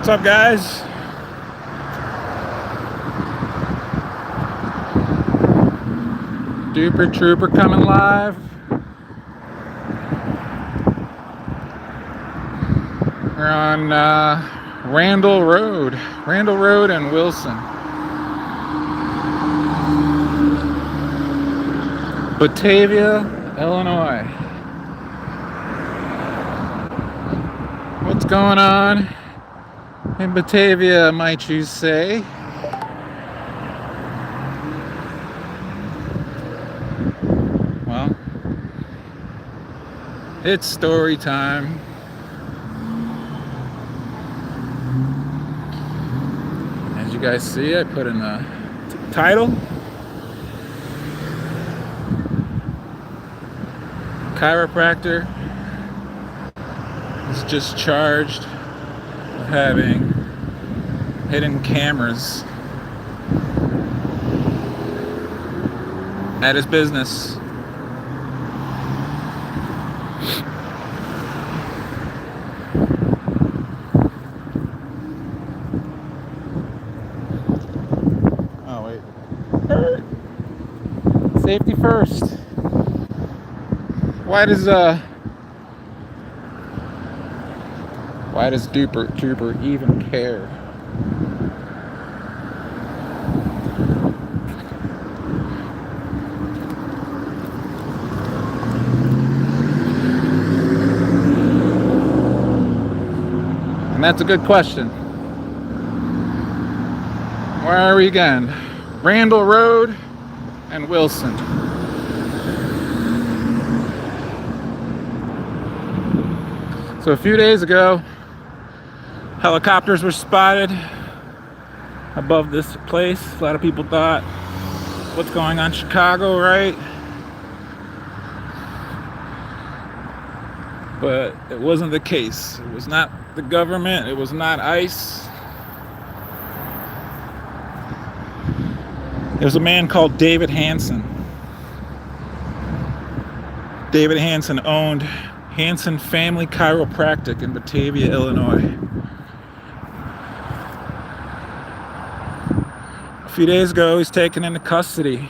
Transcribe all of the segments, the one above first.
up, guys? Duper Trooper coming live. We're on Randall Road and Wilson. Batavia, Illinois. What's going on in Batavia, might you say? Well, it's story time. As you guys see, I put in the title. Chiropractor is just charged with having hidden cameras at his business. Oh wait. Safety first. Why does Duper Trooper even care? And that's a good question. Where are we again? Randall Road and Wilson. So a few days ago, helicopters were spotted above this place. A lot of people thought, what's going on in Chicago, right? But it wasn't the case. It was not the government. It was not ICE. There was a man called David Hansen. David Hansen owned Hansen Family Chiropractic in Batavia, Illinois. A few days ago, he's taken into custody.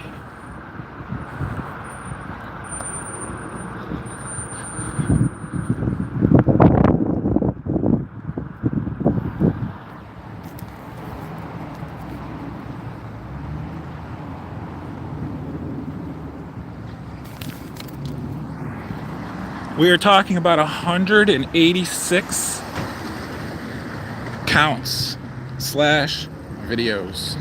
We are talking about 186 counts / videos.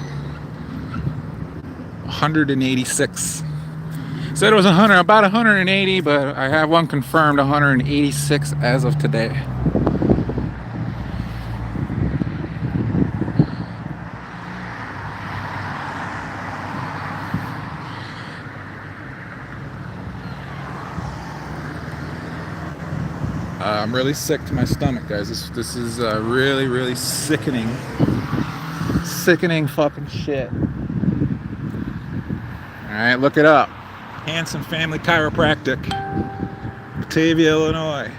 186. Said it was about 180, but I have one confirmed, 186 as of today. I'm really sick to my stomach, guys. This is really sickening fucking shit. All right, look it up. Hansen Family Chiropractic, Batavia, Illinois.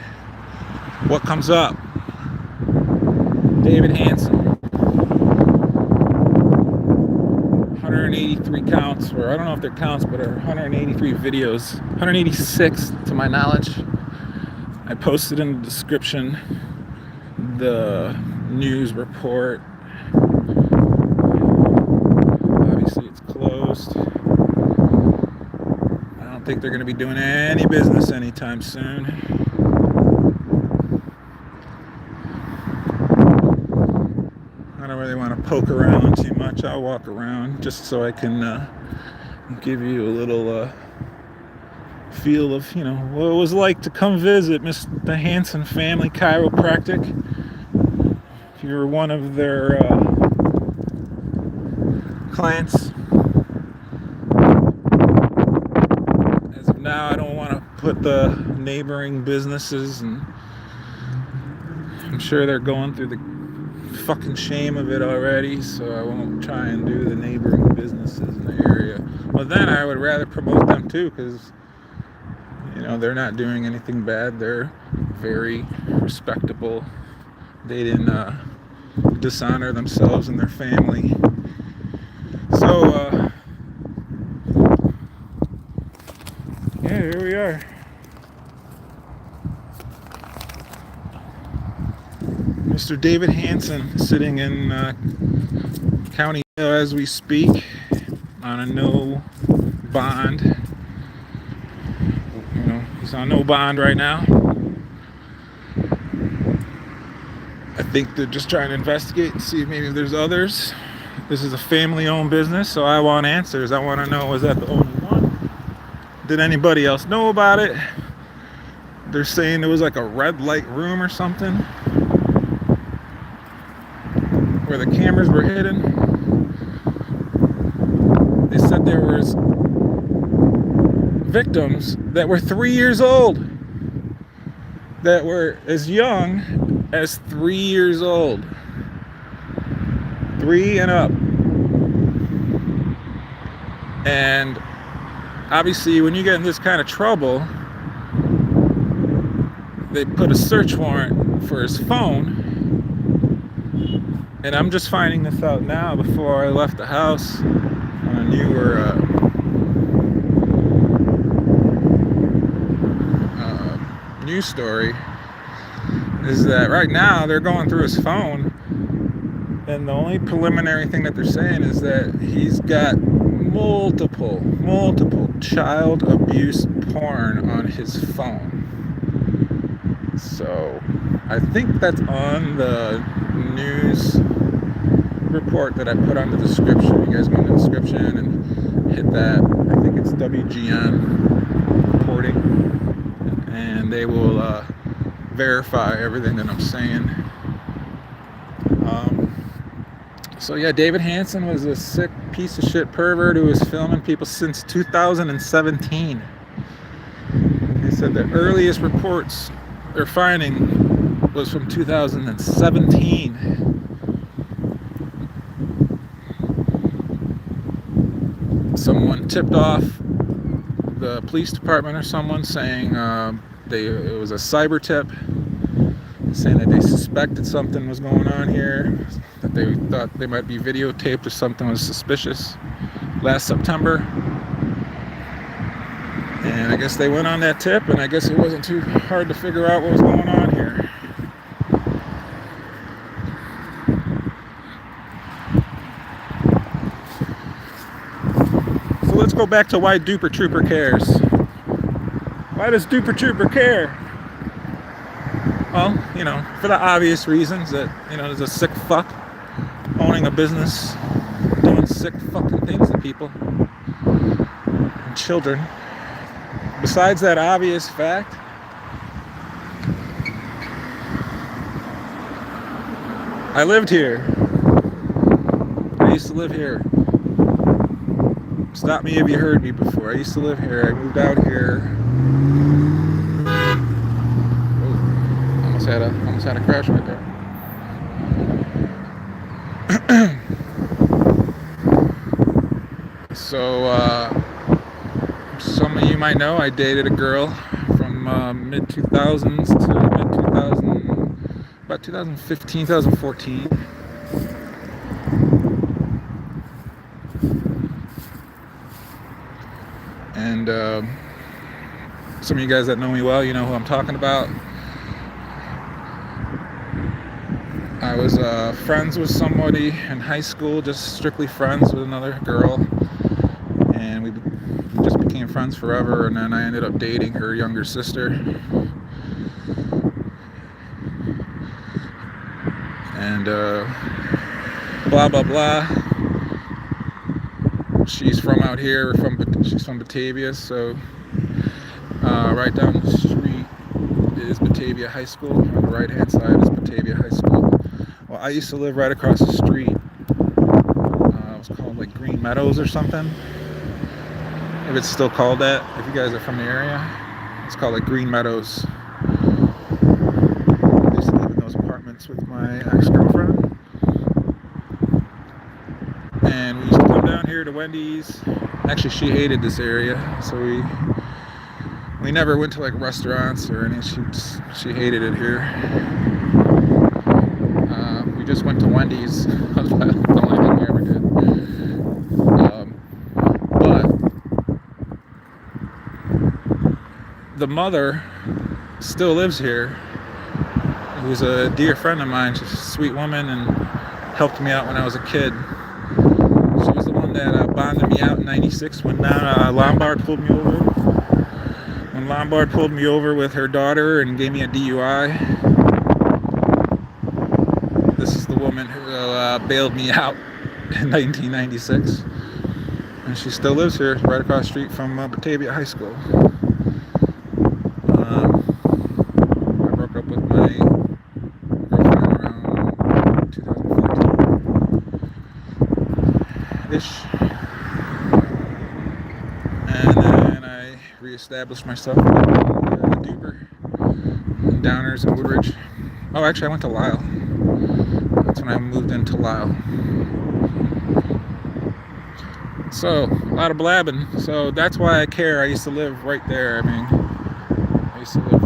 What comes up? David Hansen. 183 counts, or I don't know if they're counts, but 183 videos. 186 to my knowledge. I posted in the description the news report. Obviously it's closed. I don't think they're going to be doing any business anytime soon. I don't really want to poke around too much. I'll walk around just so I can give you a little feel of, what it was like to come visit the Hansen Family Chiropractic. If you're one of their clients. As of now, I don't want to put the neighboring businesses, and I'm sure they're going through the fucking shame of it already, so I won't try and do the neighboring businesses in the area. But then I would rather promote them too, because they're not doing anything bad. They're very respectable. They didn't dishonor themselves and their family. So, yeah, here we are. Mr. David Hansen sitting in county as we speak on a no bond. You know, he's on no bond right now. I think they're just trying to investigate and see if maybe there's others. This is a family-owned business, so I want answers. I want to know, was that the only one? Did anybody else know about it? They're saying there was like a red light room or something where the cameras were hidden. They said there was victims that were 3 years old, that were as young as 3 years old, 3 and up. And obviously when you get in this kind of trouble, they put a search warrant for his phone. And I'm just finding this out now before I left the house on a newer news story, is that right now they're going through his phone, and the only preliminary thing that they're saying is that he's got multiple child abuse porn on his phone. So I think that's on the news report that I put on the description. You guys go in the description and hit that. I think it's WGN reporting, and they will verify everything that I'm saying. So yeah, David Hansen was a sick piece of shit pervert who was filming people since 2017. They said the earliest reports they're finding was from 2017. Someone tipped off the police department or someone saying it was a cyber tip, saying that they suspected something was going on here, that they thought they might be videotaped or something was suspicious last September. And I guess they went on that tip, and I guess it wasn't too hard to figure out what was going on here. So let's go back to why Duper Trooper cares. Why does Duper Trooper care? Well, you know, for the obvious reasons that, you know, there's a sick fuck owning a business, doing sick fucking things to people and children. Besides that obvious fact, I lived here. I used to live here. Stop me if you heard me before. I used to live here. I moved out here. Almost had a crash right there. So, some of you might know I dated a girl from mid-2000s to mid-2000, about 2015, 2014. And some of you guys that know me well, you know who I'm talking about. I was friends with somebody in high school, just strictly friends with another girl, and we just became friends forever, and then I ended up dating her younger sister. And blah blah blah. She's from out here, she's from Batavia, so right down the street is Batavia High School. On the right hand side is Batavia High School. Well, I used to live right across the street. It was called like Green Meadows or something. If it's still called that, if you guys are from the area, it's called like Green Meadows. I used to live in those apartments with my ex-girlfriend. And we used to come down here to Wendy's. Actually, she hated this area, so we never went to like restaurants or anything. She hated it here. We just went to Wendy's. That's the only thing we ever did. But the mother still lives here, who's a dear friend of mine. She's a sweet woman and helped me out when I was a kid. She was the one that bonded me out in '96 when Lombard pulled me over. When Lombard pulled me over with her daughter and gave me a DUI, this is the woman who bailed me out in 1996. And she still lives here, right across the street from Batavia High School. I broke up with my girlfriend around 2014-ish. And then I reestablished myself in Duber, in Downers and Woodridge. Oh, actually, I went to Lyle. That's when I moved into Lyle. So, a lot of blabbing. So, that's why I care. I used to live right there. I mean, I used to live...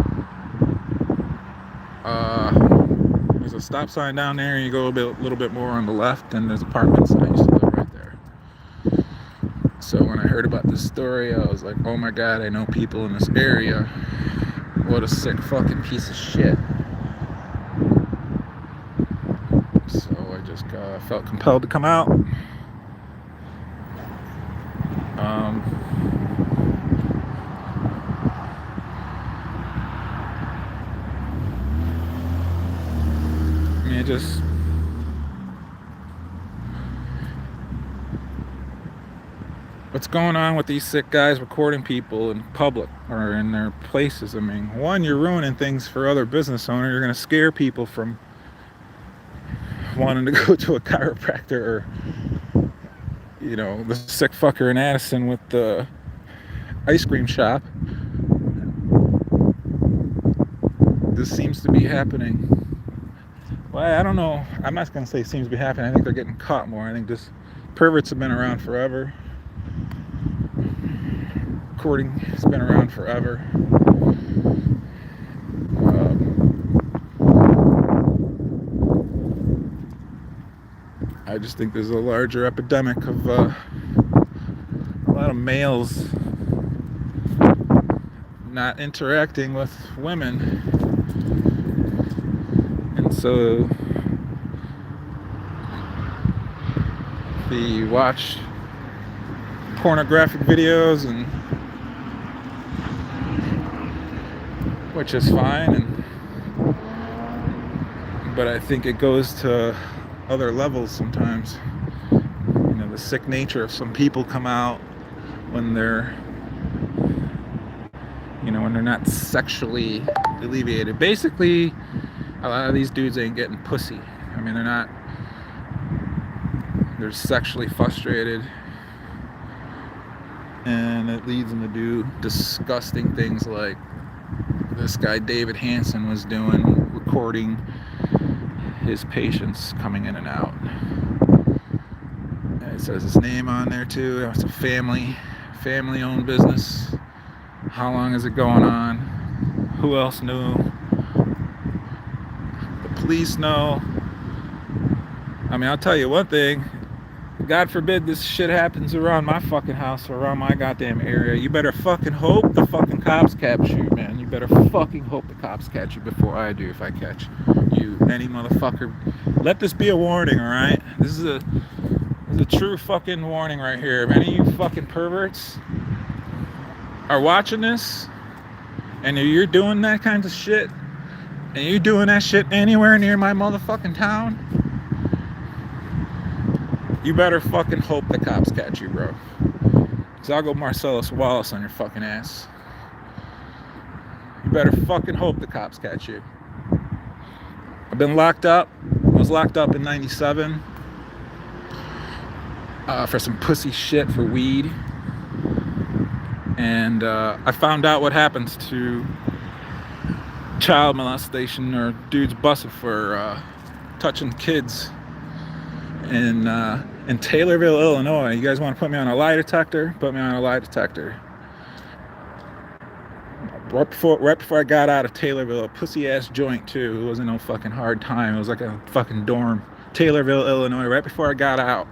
there's a stop sign down there, and you go a little bit more on the left, and there's apartments, and I used to live right there. So, when I heard about this story, I was like, oh my god, I know people in this area. What a sick fucking piece of shit. So, I just felt compelled to come out. Just what's going on with these sick guys recording people in public or in their places? I mean, one, you're ruining things for other business owners. You're going to scare people from wanting to go to a chiropractor, or you know, the sick fucker in Addison with the ice cream shop. This seems to be happening. Well, I don't know. I'm not going to say it seems to be happening. I think they're getting caught more. I think this perverts have been around forever. Recording has been around forever. I just think there's a larger epidemic of a lot of males not interacting with women. So they watch pornographic videos, and which is fine, but I think it goes to other levels sometimes. You know, the sick nature of some people come out when they're, you know, when they're not sexually alleviated. Basically, a lot of these dudes ain't getting pussy. I mean, they're sexually frustrated, and it leads them to do disgusting things like this guy David Hansen was doing, recording his patients coming in and out. And it says his name on there too. It's a family-owned business. How long is it going on? Who else knew? Police know. I mean, I'll tell you one thing. God forbid this shit happens around my fucking house or around my goddamn area. You better fucking hope the fucking cops catch you, man. You better fucking hope the cops catch you before I do, if I catch you, any motherfucker. Let this be a warning, alright? This is a true fucking warning right here. If any of you fucking perverts are watching this, and you're doing that kind of shit, and you're doing that shit anywhere near my motherfucking town, you better fucking hope the cops catch you, bro. Cause I'll go Marcellus Wallace on your fucking ass. You better fucking hope the cops catch you. I've been locked up. I was locked up in '97 for some pussy shit for weed. And I found out what happens to child molestation or dudes busted for touching kids in Taylorville, Illinois. You guys want to put me on a lie detector? Put me on a lie detector. Right before I got out of Taylorville, a pussy ass joint too. It wasn't no fucking hard time. It was like a fucking dorm. Taylorville, Illinois, right before I got out.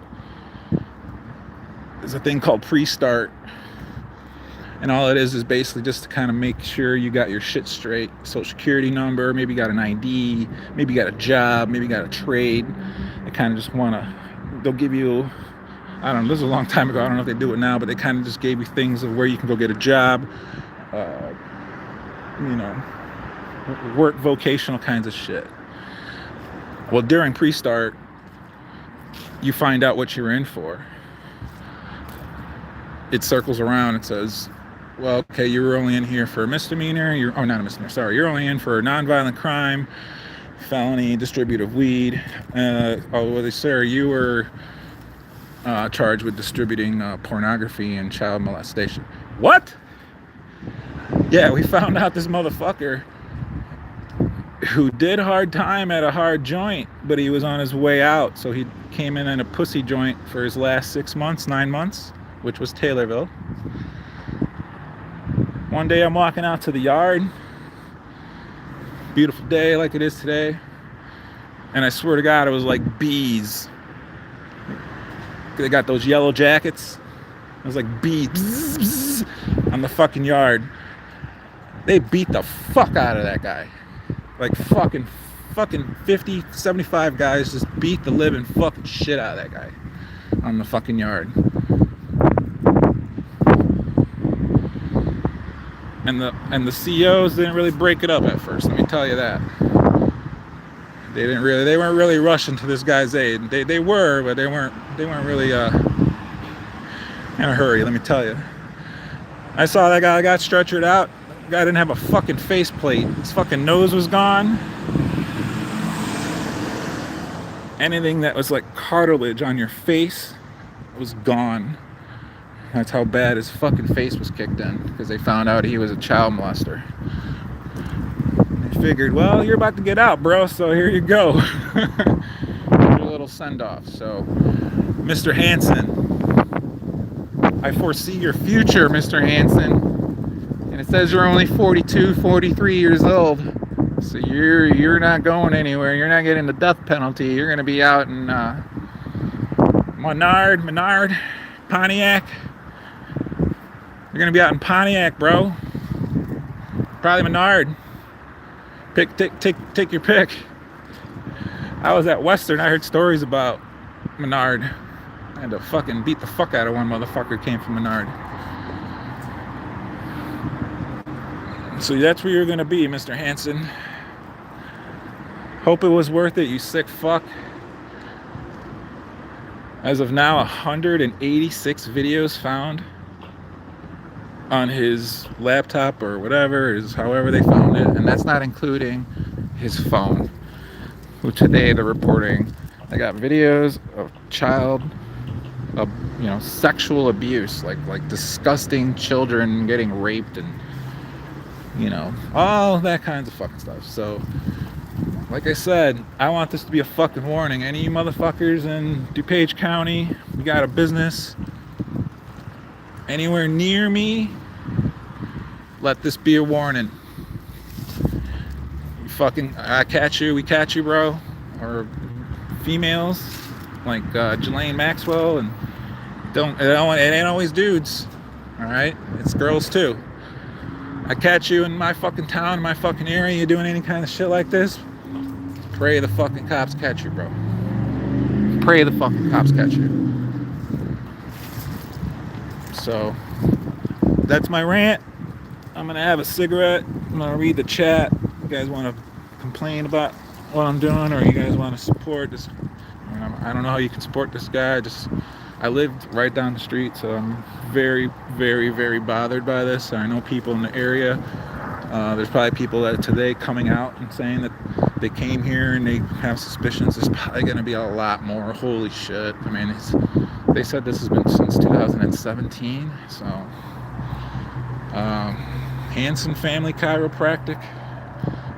There's a thing called pre-start. And all it is basically just to kind of make sure you got your shit straight. Social security number, maybe you got an ID, maybe you got a job, maybe you got a trade. They kind of just want to, they'll give you, I don't know, this was a long time ago, I don't know if they do it now, but they kind of just gave you things of where you can go get a job, you know, work, vocational kinds of shit. Well, during pre-start, you find out what you're in for. It circles around, it says, well, okay, you were only in here for a misdemeanor. Not a misdemeanor, sorry. You're only in for a nonviolent crime, felony, distribution of weed. Sir, you were charged with distributing pornography and child molestation. What? Yeah, we found out this motherfucker who did hard time at a hard joint, but he was on his way out. So he came in a pussy joint for his last 9 months, which was Taylorville. One day I'm walking out to the yard, beautiful day like it is today, and I swear to God it was like bees. They got those yellow jackets. It was like bees on the fucking yard. They beat the fuck out of that guy. Like fucking 50, 75 guys just beat the living fucking shit out of that guy on the fucking yard. And the CEOs didn't really break it up at first, let me tell you that. They weren't really rushing to this guy's aid. They were, but they weren't really in a hurry, let me tell you. I saw that guy got stretchered out. The guy didn't have a fucking faceplate. His fucking nose was gone. Anything that was like cartilage on your face was gone. That's how bad his fucking face was kicked in, because they found out he was a child molester. They figured, well, you're about to get out, bro, so here you go. Here's your little send-off. So, Mr. Hansen, I foresee your future, Mr. Hansen. And it says you're only 42, 43 years old. So you're not going anywhere. You're not getting the death penalty. You're going to be out in Menard, Pontiac. You're going to be out in Pontiac, bro. Probably Menard. Take your pick. I was at Western. I heard stories about Menard. I had to fucking beat the fuck out of one motherfucker who came from Menard. So that's where you're going to be, Mr. Hansen. Hope it was worth it, you sick fuck. As of now, 186 videos found on his laptop or whatever, however they found it, and that's not including his phone. Which today they're reporting they got videos of sexual abuse, like disgusting children getting raped and all that kinds of fucking stuff. So, like I said, I want this to be a fucking warning. Any of you motherfuckers in DuPage County, you got a business anywhere near me, let this be a warning. We catch you, bro. Or females like Jelaine Maxwell, and it ain't always dudes, all right? It's girls too. I catch you in my fucking town, in my fucking area, you doing any kind of shit like this, pray the fucking cops catch you, bro. Pray the fucking cops catch you. So, that's my rant. I'm gonna have a cigarette. I'm gonna read the chat. You guys want to complain about what I'm doing, or you guys want to support this? I don't know how you can support this guy. I lived right down the street, so I'm very, very, very bothered by this. I know people in the area. There's probably people that today coming out and saying that they came here and they have suspicions. There's probably going to be a lot more. Holy shit. I mean, they said this has been since 2017. So, Hansen Family Chiropractic.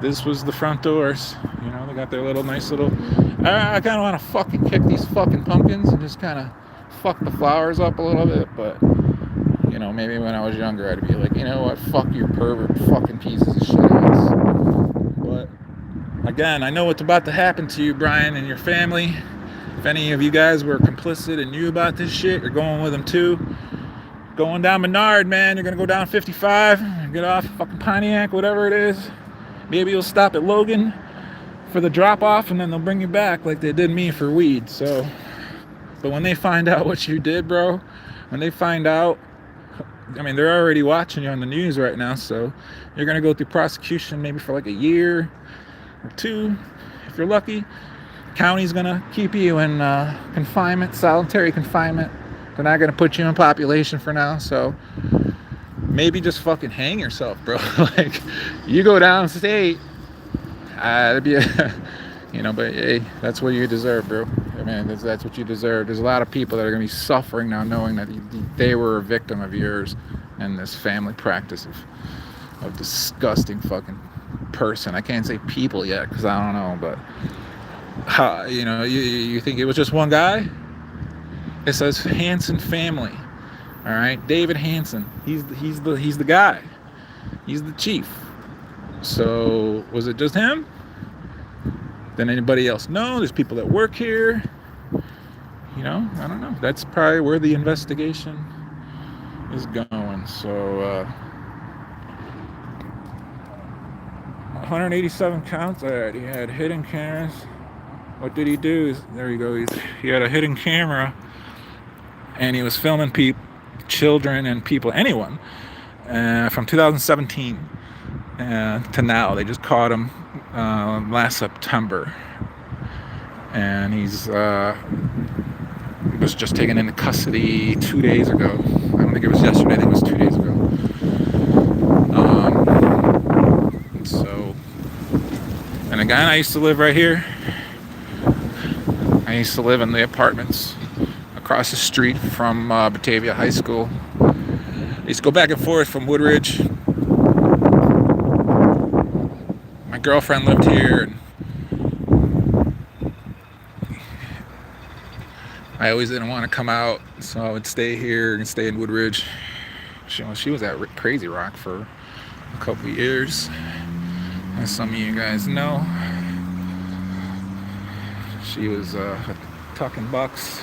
This was the front doors. They got their nice little. I kind of want to fucking kick these fucking pumpkins and just kind of fuck the flowers up a little bit, but maybe when I was younger I'd be like, you know what, fuck your pervert fucking pieces of shit. But Again, I know what's about to happen to you, Brian, and your family. If any of you guys were complicit and knew about this shit, you're going with them too. Going down Menard, man. You're gonna go down 55, get off fucking Pontiac, whatever it is. Maybe you'll stop at Logan for the drop off, and then they'll bring you back like they did me for weed. So, but when they find out what you did, bro, when they find out, I mean, they're already watching you on the news right now. So you're gonna go through prosecution maybe for like a year or two, if you're lucky. County's gonna keep you in confinement, solitary confinement. They're not gonna put you in population for now, so maybe just fucking hang yourself, bro. Like, you go downstate, it'd be but hey, that's what you deserve, bro. I mean, that's what you deserve. There's a lot of people that are gonna be suffering now, knowing that they were a victim of yours and this family practice of disgusting fucking person. I can't say people yet because I don't know, but you think it was just one guy? It says Hansen family. All right, David Hansen. He's the guy. He's the chief. So was it just him? Then anybody else? No, there's people that work here. I don't know. That's probably where the investigation is going. So 187 counts. Alright, he had hidden cameras. What did he do? There you go. He had a hidden camera, and he was filming children and people, anyone, from 2017 to now. They just caught him last September, and he's was just taken into custody 2 days ago. I don't think it was yesterday. I think it was 2 days ago. And again, I used to live right here. I used to live in the apartments across the street from Batavia High School. I used to go back and forth from Woodridge. My girlfriend lived here, and I always didn't want to come out, so I would stay here and stay in Woodridge. She was at Crazy Rock for a couple of years, as some of you guys know. She was tucking bucks.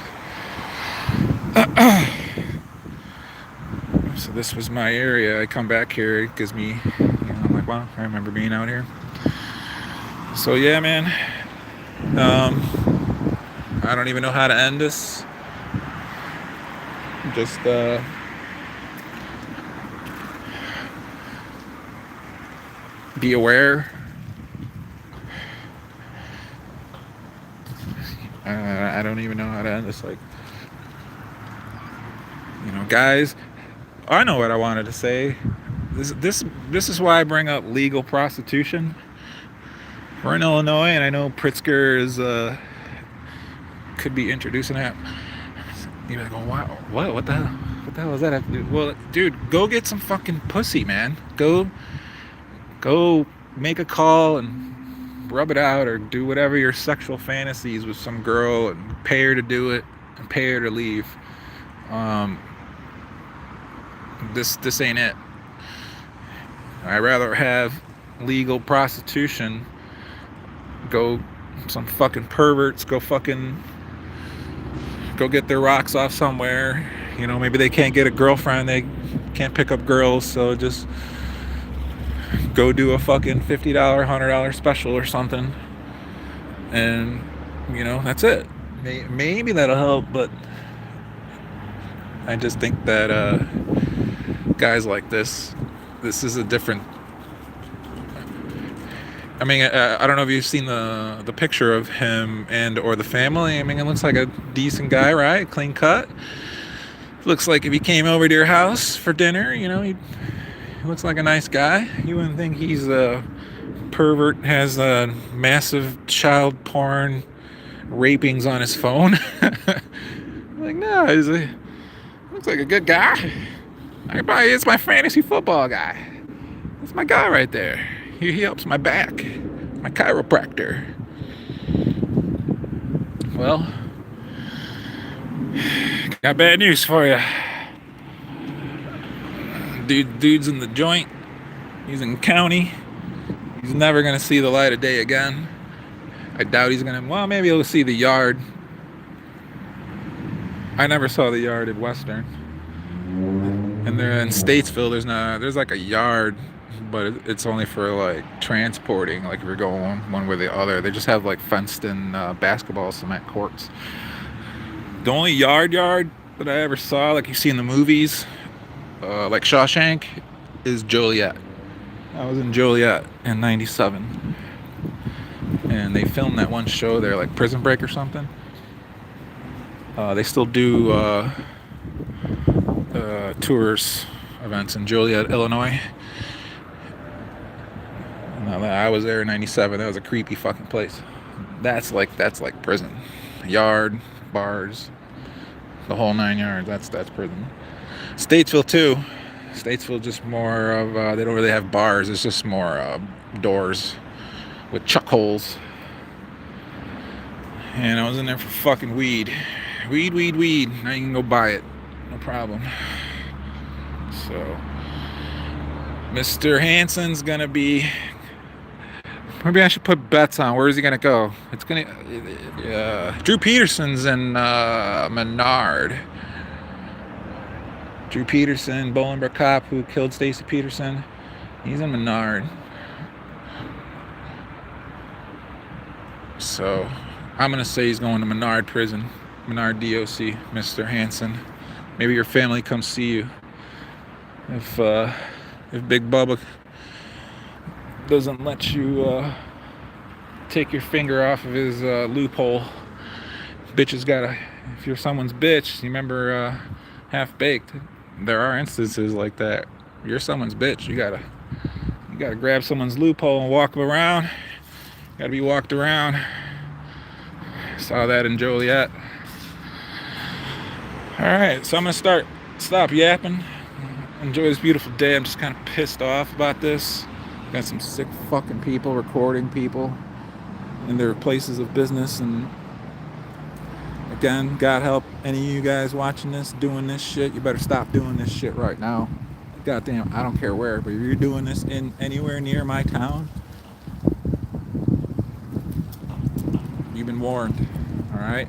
So this was my area. I come back here, it gives me, I'm like, wow, I remember being out here. So yeah, man. I don't even know how to end this. Just be aware. I don't even know how to end this. Like, guys, I know what I wanted to say. This is why I bring up legal prostitution. We're in Illinois, and I know Pritzker is could be introducing that. You're like, wow, what the hell does that have to do? Well, dude, go get some fucking pussy, man. Go make a call and rub it out, or do whatever your sexual fantasies with some girl and pay her to do it and pay her to leave. This ain't it. I'd rather have legal prostitution. Some fucking perverts go get their rocks off somewhere. Maybe they can't get a girlfriend, they can't pick up girls, so just go do a fucking $50, $100 special or something, and that's it. Maybe that'll help, but I just think that guys like this is a different. I mean, I don't know if you've seen the picture of him or the family. I mean, it looks like a decent guy, right? Clean cut. Looks like if he came over to your house for dinner, he looks like a nice guy. You wouldn't think he's a pervert, has a massive child porn rapings on his phone. Like, no, looks like a good guy. It's my fantasy football guy. That's my guy right there. He helps my back, my chiropractor. Well, got bad news for you. Dude's in the joint. He's in county. He's never gonna see the light of day again. I doubt he's gonna. Well, maybe he'll see the Yard. I never saw the Yard at Western. And there in Statesville, there's like a Yard, but it's only for like transporting. Like if you're going one way or the other, they just have like fenced-in basketball cement courts. The only yard that I ever saw, like you see in the movies, like Shawshank, is Joliet. I was in Joliet in '97, and they filmed that one show there, like Prison Break or something. They still do tours events in Joliet, Illinois. I was there in '97. That was a creepy fucking place. That's like prison. Yard, bars, the whole 9 yards. That's prison. Statesville too. Statesville just more of they don't really have bars. It's just more doors with chuck holes. And I was in there for fucking weed. Weed. Now you can go buy it. No problem. So Mr. Hansen's gonna be. Maybe I should put bets on. Where is he gonna go? It's gonna. Drew Peterson's in Menard. Drew Peterson, Bolingbrook cop who killed Stacy Peterson. He's in Menard. So I'm gonna say he's going to Menard prison, Menard DOC, Mr. Hansen. Maybe your family comes see you. If Big Bubba doesn't let you take your finger off of his loophole, bitches gotta. If you're someone's bitch, you remember Half Baked. There are instances like that. You're someone's bitch. You gotta grab someone's loophole and walk them around. Gotta be walked around. Saw that in Joliet. All right, so I'm gonna stop yapping. Enjoy this beautiful day. I'm just kind of pissed off about this. Got some sick fucking people recording people in their places of business, and again, God help any of you guys watching this, doing this shit. You better stop doing this shit right now. Goddamn, I don't care where, but if you're doing this in anywhere near my town, you've been warned. All right.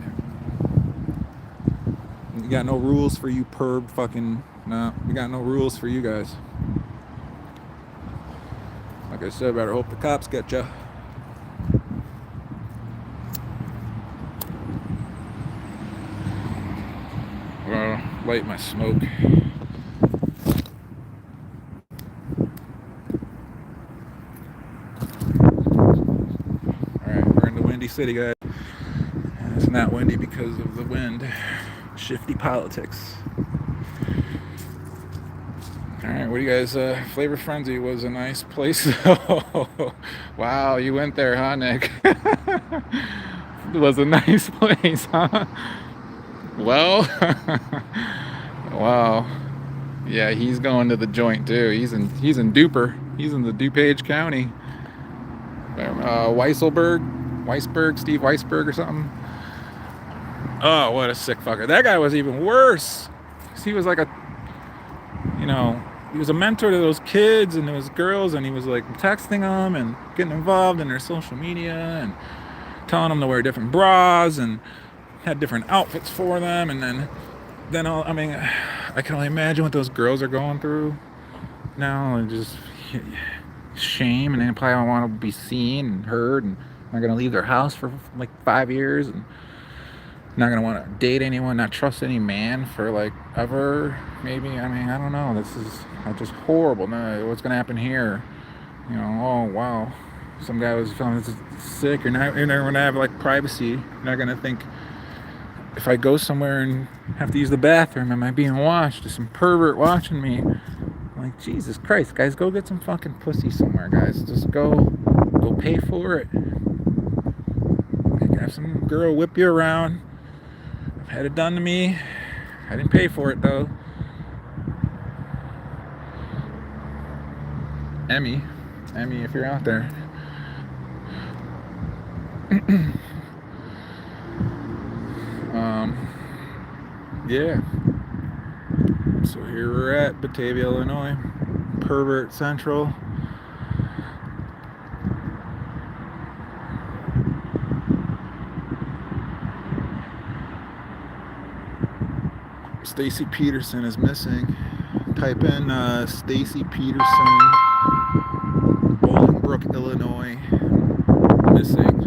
You got no rules for you perv fucking. No, we got no rules for you guys. Like I said, better hope the cops get you. Well, light my smoke. Alright, we're in the Windy City, guys. It's not windy because of the wind. Shifty politics. Alright, what do you guys, Flavor Frenzy was a nice place. Wow, you went there, huh, Nick? It was a nice place, huh? Well, wow. Yeah, he's going to the joint too. He's in Duper. He's in the DuPage County. Weisberg, Steve Weisberg or something. Oh, what a sick fucker. That guy was even worse. He was like he was a mentor to those kids and those girls, and he was like texting them and getting involved in their social media and telling them to wear different bras and had different outfits for them. And then I can only imagine what those girls are going through now, and just shame, and they probably don't want to be seen and heard, and not going to leave their house for like 5 years, and not going to want to date anyone, not trust any man for like ever, maybe. I don't know. This is just horrible. No, what's going to happen here? Oh wow, some guy was feeling this is sick. You're never going to have like privacy. You're not going to think, if I go somewhere and have to use the bathroom, am I being watched? Is some pervert watching me? I'm like, Jesus Christ, guys, go get some fucking pussy somewhere, guys. Just go pay for it. Have some girl whip you around. I've had it done to me. I didn't pay for it though. Emmy, if you're out there. Yeah. So here we're at Batavia, Illinois. Pervert Central. Stacy Peterson is missing. Type in Stacy Peterson, Bolingbrook, Illinois, missing.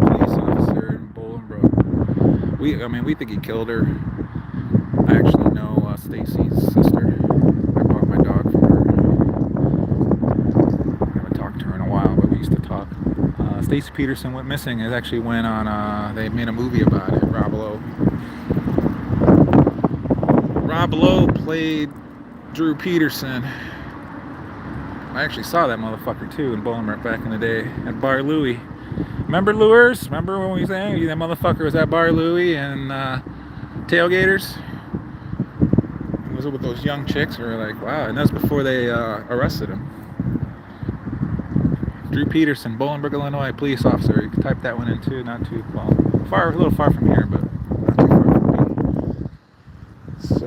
Police officer in Bolingbrook. We think he killed her. I actually know Stacy's sister. I bought my dog from her. I haven't talked to her in a while, but we used to talk. Stacy Peterson went missing. It actually went on. They made a movie about it. Rob Lowe played Drew Peterson. I actually saw that motherfucker too in Bolingbrook back in the day at Bar Louie. Remember Lures? Remember when we sang that motherfucker was at Bar Louie and Tailgaters? It was with those young chicks. We were like, wow, and that's before they arrested him. Drew Peterson, Bolingbrook, Illinois, police officer. You can type that one in too. Not too well, a little far from here, but not too far from me. So,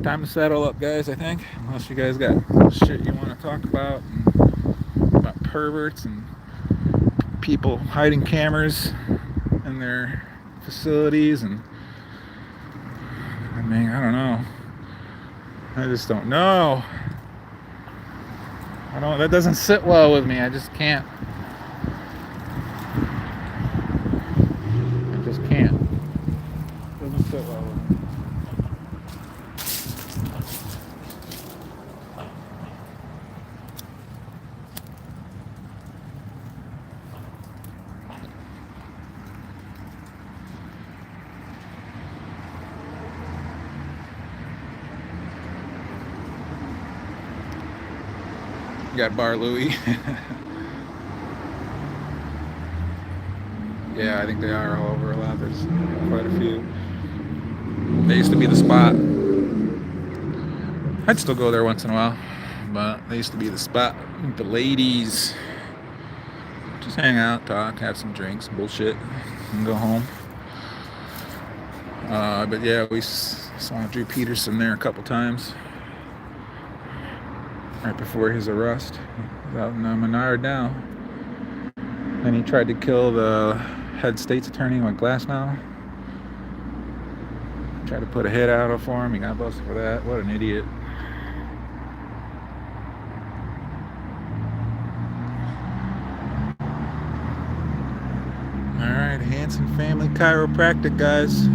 time to settle up, guys. I think, unless you guys got shit you want to talk about perverts and people hiding cameras in their facilities, and I mean, I don't know. I just don't know. That doesn't sit well with me. I just can't. I just can't. It doesn't sit well with me. Got Bar Louie. Yeah, I think they are all over a lot. There's quite a few. They used to be the spot. I'd still go there once in a while, but they used to be the spot. The ladies just hang out, talk, have some drinks, bullshit, and go home. But yeah, we saw Drew Peterson there a couple times. Right before his arrest. He's out in Menard now. And he tried to kill the head state's attorney with Glasnow. Tried to put a hit out for him. He got busted for that. What an idiot. Alright, Hanson Family Chiropractic, guys.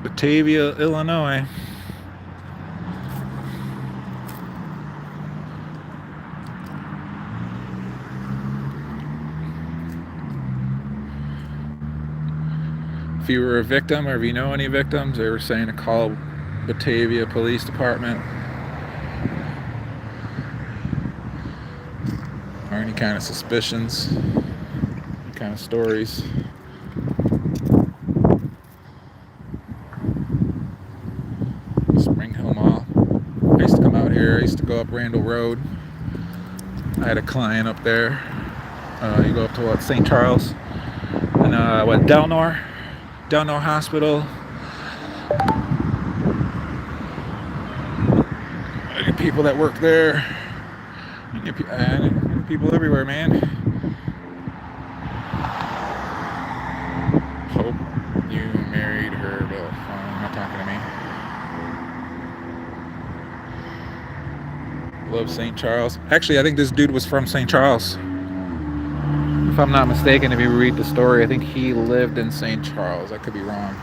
Batavia, Illinois. If you were a victim, or if you know any victims, they were saying to call Batavia Police Department, or any kind of suspicions, any kind of stories. Spring Hill Mall. I used to come out here. I used to go up Randall Road. I had a client up there. You go up to St. Charles and Delnor Hospital. I get people that work there. I get people everywhere, man. Hope you married her, Bill. Not talking to me. Love St. Charles. Actually, I think this dude was from St. Charles. If I'm not mistaken, if you read the story, I think he lived in St. Charles. I could be wrong.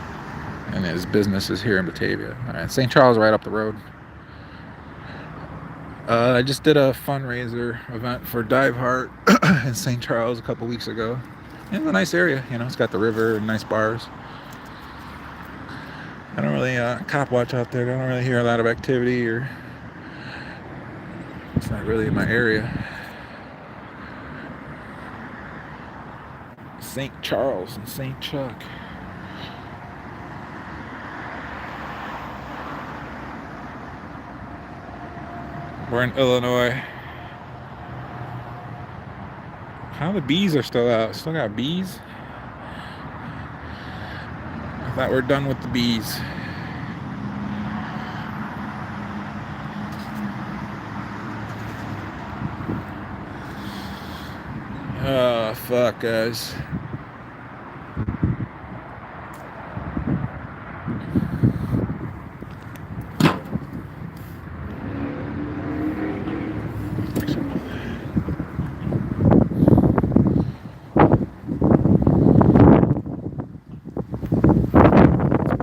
And his business is here in Batavia. All right, St. Charles right up the road. I just did a fundraiser event for Dive Heart in St. Charles a couple weeks ago. It's a nice area, you know. It's got the river and nice bars. I don't really cop watch out there. I don't really hear a lot of activity, or it's not really in my area. St. Charles and St. Chuck. We're in Illinois. How the bees are still out? Still got bees? I thought we're done with the bees. Oh, fuck, guys.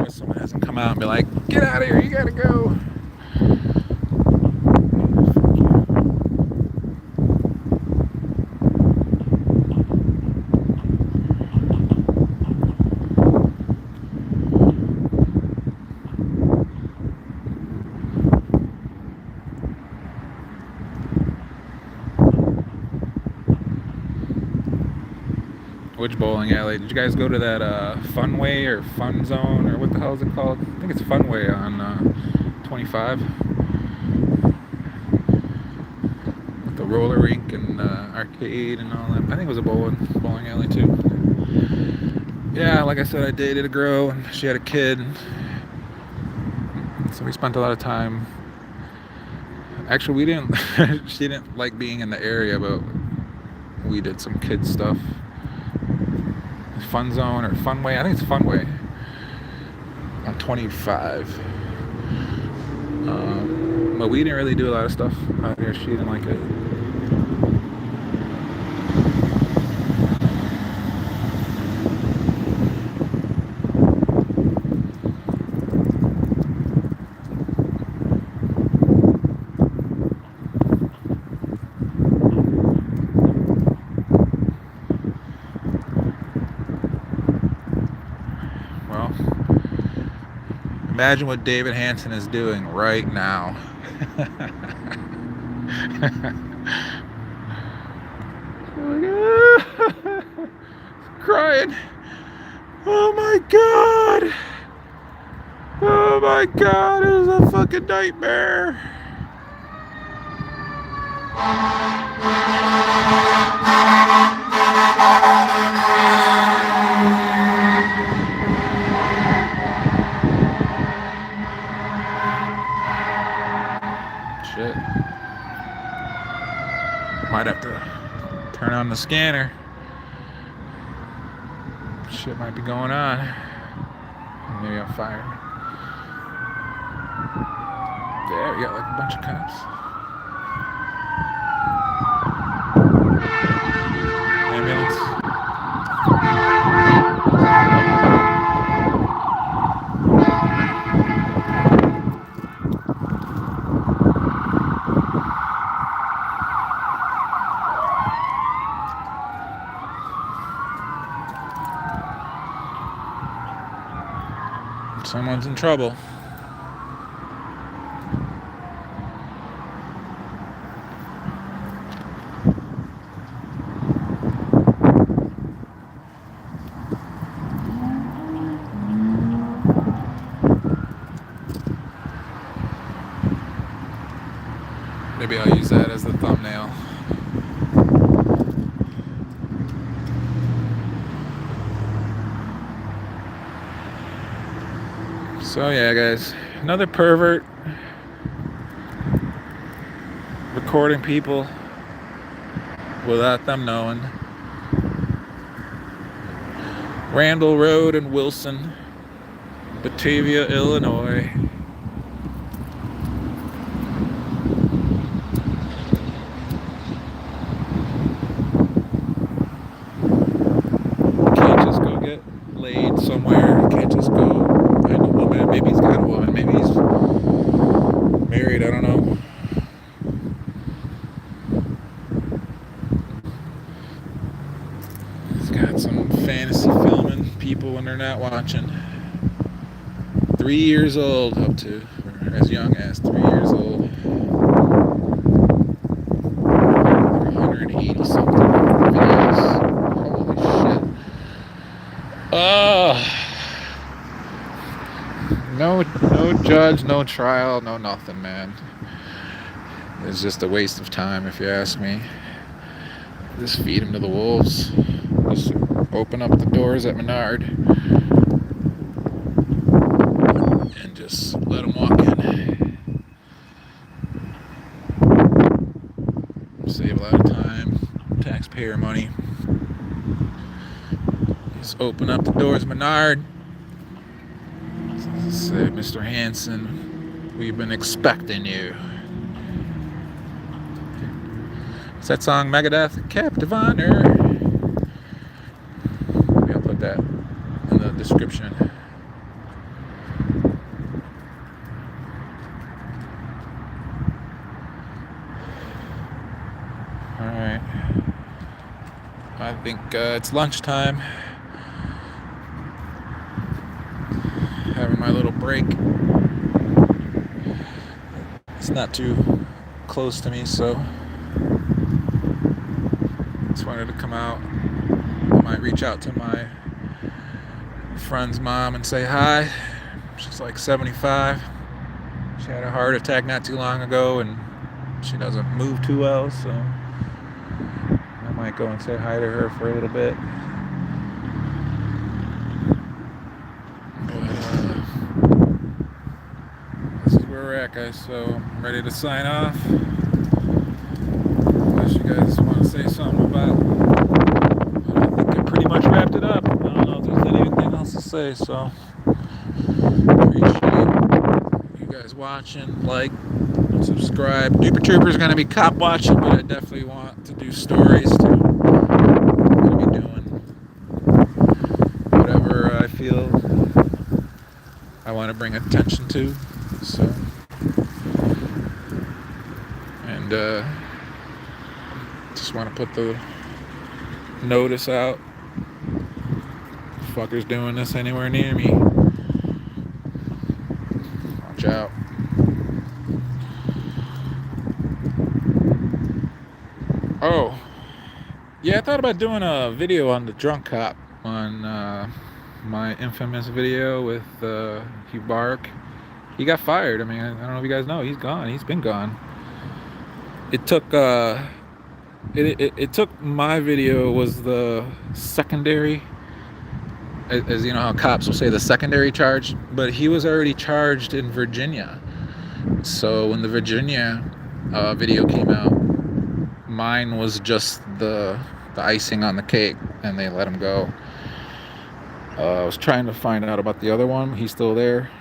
Someone hasn't come out and be like, get out of here, you gotta go. Which bowling alley? Did you guys go to that Funway or Fun Zone or what the hell is it called? I think it's Funway on 25. With the roller rink and arcade and all that. I think it was a bowling alley too. Yeah, like I said, I dated a girl and she had a kid. So we spent a lot of time. Actually, we didn't. She didn't like being in the area, but we did some kid stuff. Fun Zone or Funway. I think it's Funway on 25. But we didn't really do a lot of stuff out here. She didn't like it. Well, imagine what David Hansen is doing right now. Crying. Oh my god. Oh my god, it was a fucking nightmare. Shit. Might have to turn on the scanner. Shit might be going on. Maybe I'm fired. There, we got like a bunch of cops. Ambulance. Someone's in trouble. Maybe I'll use that as the thumbnail. So yeah, guys, another pervert recording people without them knowing. Randall Road in Wilson, Batavia, Illinois. Can't just go get laid somewhere. Can't just go find a woman. Maybe he's got a woman. Maybe he's married. I don't know. He's got some fantasy filming people when they're not watching. 3 years old, up to, or as young as 3 years old. 180 something videos. Holy shit. No judge, no trial, no nothing, man. It's just a waste of time, if you ask me. Just feed them to the wolves. Just open up the doors at Menard and just let them walk in. Save a lot of time, taxpayer money. Open up the doors, Menard. Say, Mr. Hanson, we've been expecting you. It's that song, Megadeth, Captive Honor. Maybe I'll put that in the description. Alright. I think it's lunchtime. Having my little break. It's not too close to me, so just wanted to come out. I might reach out to my friend's mom and say hi. She's like 75. She had a heart attack not too long ago, and she doesn't move too well, so I might go and say hi to her for a little bit. This is where we're at, guys, so I'm ready to sign off. Unless you guys want to say something about it. But I think I pretty much wrapped it up. I don't know if there's anything else to say, so appreciate you guys watching. Like, subscribe. Duper Trooper's going to be cop watching, but I definitely want to do stories too. I'm going to be doing whatever I feel I want to bring attention to. So, and just want to put the notice out. Fuckers doing this anywhere near me. Watch out. Oh, yeah, I thought about doing a video on the drunk cop on my infamous video with Hugh Bark. He got fired. I mean, I don't know if you guys know. He's gone. He's been gone. It took it took my video was the secondary, as you know how cops will say the secondary charge, but he was already charged in Virginia. So when the Virginia video came out, mine was just the icing on the cake, and they let him go. I was trying to find out about the other one. He's still there.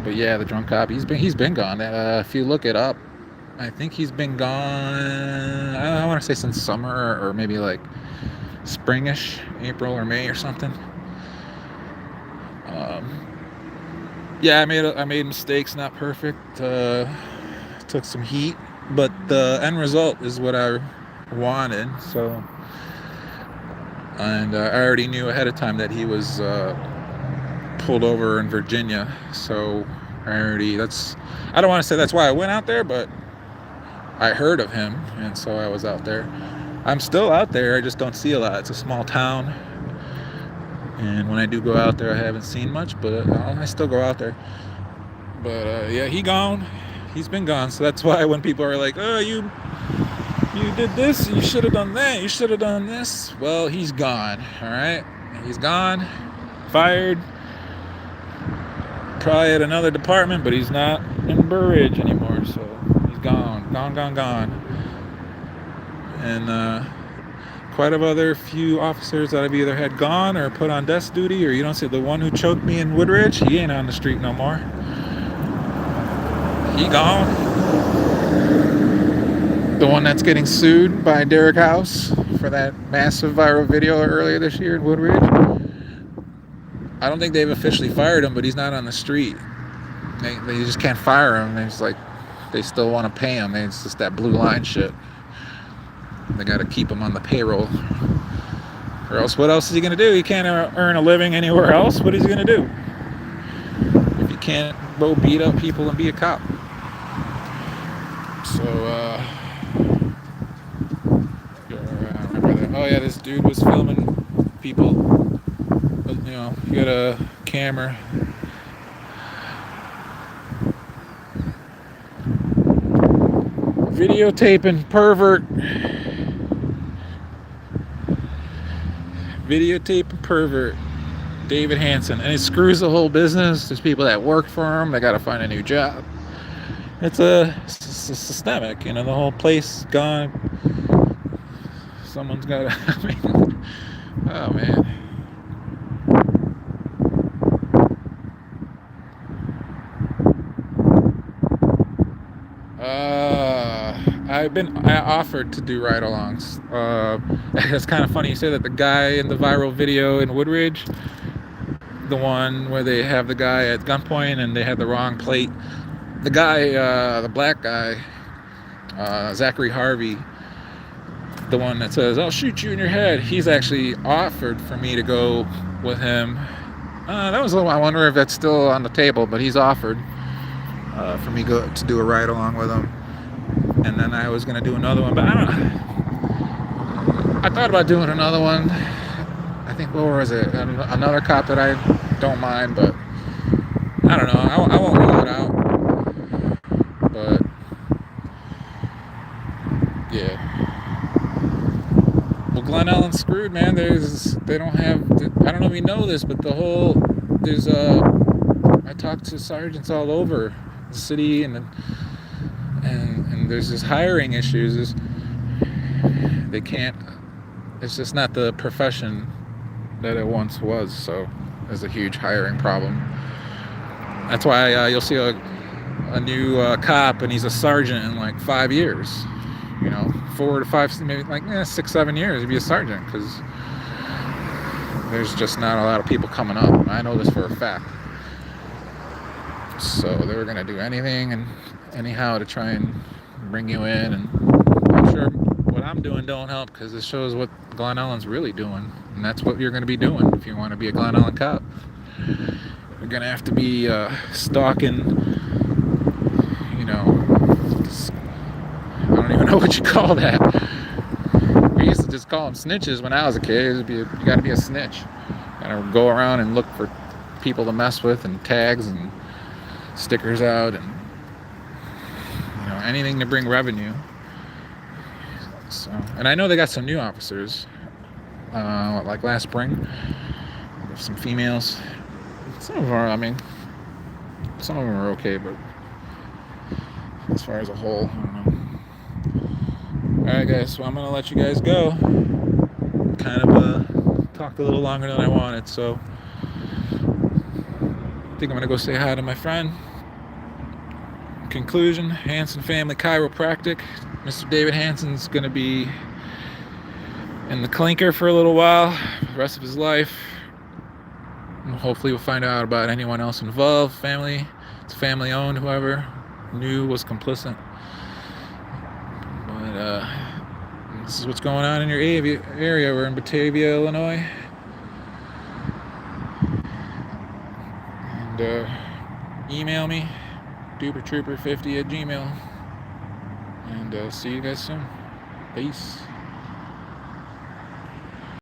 But yeah, the drunk cop, he's been gone. If you look it up, I think he's been gone, I want to say since summer, or maybe like springish, April or May or something. Yeah, I made mistakes, not perfect. Took some heat, but the end result is what I wanted. So, and I already knew ahead of time that he was pulled over in Virginia. So I don't want to say that's why I went out there, but I heard of him, and so I was out there. I'm still out there, I just don't see a lot. It's a small town, and when I do go out there, I haven't seen much, but I still go out there. But yeah, he's been gone. So that's why when people are like, oh, you did this, you should have done that, you should have done this, well, he's gone. All right, he's gone, fired, probably at another department, but he's not in Burridge anymore. So he's gone. And quite a other few officers that I've either had gone or put on desk duty, or you don't see the one who choked me in Woodridge, he ain't on the street no more. He gone. The one that's getting sued by Derek House for that massive viral video earlier this year in Woodridge, I don't think they've officially fired him, but he's not on the street. They just can't fire him. It's like they still want to pay him. It's just that blue line shit. They got to keep him on the payroll. Or else, what else is he going to do? He can't earn a living anywhere else. What is he going to do if he can't go beat up people and be a cop? So, remember that. Oh yeah, this dude was filming people. You know, he got a camera. Videotaping pervert. David Hanson. And it screws the whole business. There's people that work for him. They got to find a new job. It's systemic. You know, the whole place gone. Someone's got to... I mean, Oh man. I offered to do ride-alongs. It's kind of funny you say that. The guy in the viral video in Woodridge, the one where they have the guy at gunpoint and they had the wrong plate. The guy, the black guy, Zachary Harvey, the one that says, "I'll shoot you in your head." He's actually offered for me to go with him. That was a little. I wonder if that's still on the table, but he's offered for me to do a ride along with him. And then I was gonna do another one, but I don't know. I thought about doing another one. I think, what was it? Another cop that I don't mind, but I don't know. I won't rule it out. But yeah. Well, Glen Ellen's screwed, man. They don't have. I don't know if you know this, but I talked to sergeants all over the city, and there's this hiring issues. They can't. It's just not the profession that it once was. So there's a huge hiring problem. That's why you'll see a new cop, and he's a sergeant in like 5 years. 4 to 5, maybe like 6, 7 years to be a sergeant, because there's just not a lot of people coming up. I know this for a fact. So they were gonna do anything and anyhow to try and bring you in, and I'm sure what I'm doing don't help, because it shows what Glen Ellen's really doing, and that's what you're gonna be doing if you want to be a Glen Ellen cop. You're gonna have to be stalking. I don't even know what you call that. We used to just call them snitches when I was a kid. You got to be a snitch. You got to go around and look for people to mess with, and tags and stickers out, and anything to bring revenue. So, and I know they got some new officers, like last spring. There's some females. Some of them are okay, but as far as a whole, I don't know. Alright guys, so I'm going to let you guys go. Kind of talked a little longer than I wanted, so I think I'm going to go say hi to my friend. Conclusion, Hansen Family Chiropractic. Mr. David Hansen's going to be in the clinker for a little while, the rest of his life. And hopefully we'll find out about anyone else involved. Family, it's family owned, whoever knew was complicit. But this is what's going on in your area. We're in Batavia, Illinois. And email me, dupertrooper50@gmail.com. And see you guys soon. Peace.